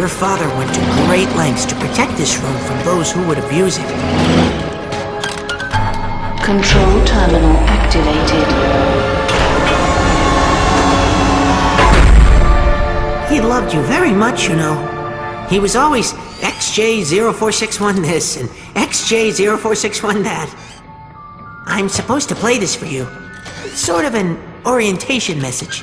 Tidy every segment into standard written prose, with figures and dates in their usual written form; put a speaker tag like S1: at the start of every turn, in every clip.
S1: Your father went to great lengths to protect this room from those who would abuse it.
S2: Control terminal activated.
S1: He loved you very much, you know. He was always XJ0461 this and XJ0461 that. I'm supposed to play this for you. It's sort of an orientation message.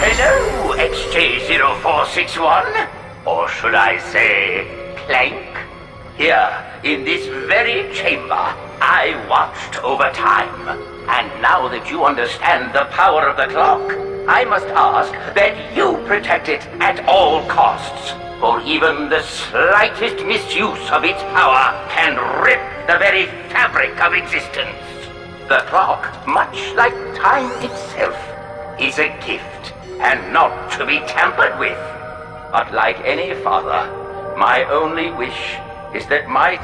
S3: Hello, XJ0461? Or should I say, Clank? Here, in this very chamber, I watched over time. And now that you understand the power of the clock, I must ask that you protect it at all costs. For even the slightest misuse of its power can rip the very fabric of existence. The clock, much like time itself, is a gift and not to be tampered with. But like any father, my only wish is that my...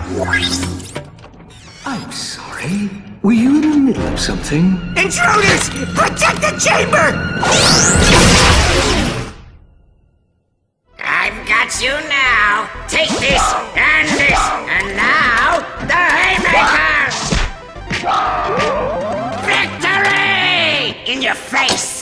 S4: I'm sorry. Were you in the middle of something?
S1: Intruders! Protect the chamber!
S5: I've got you now. Take this, and now the haymaker! Victory! In your face!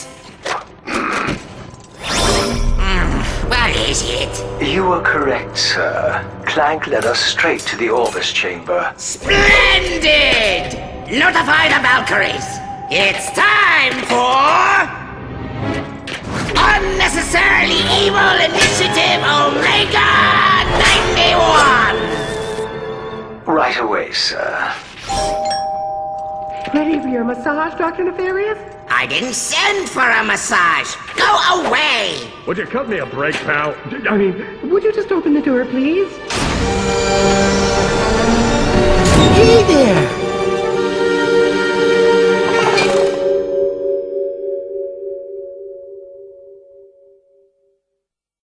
S5: What is it?
S4: You were correct, sir. Clank led us straight to the Orbis chamber.
S5: Splendid! Notify the Valkyries. It's time for... Unnecessarily Evil Initiative Omega-91!
S4: Right away, sir.
S6: Ready for your massage, Dr. Nefarious?
S5: I didn't send for a massage. Go away!
S7: Would you cut me a break, pal?
S6: I mean, would you just open the door, please?
S1: Hey there!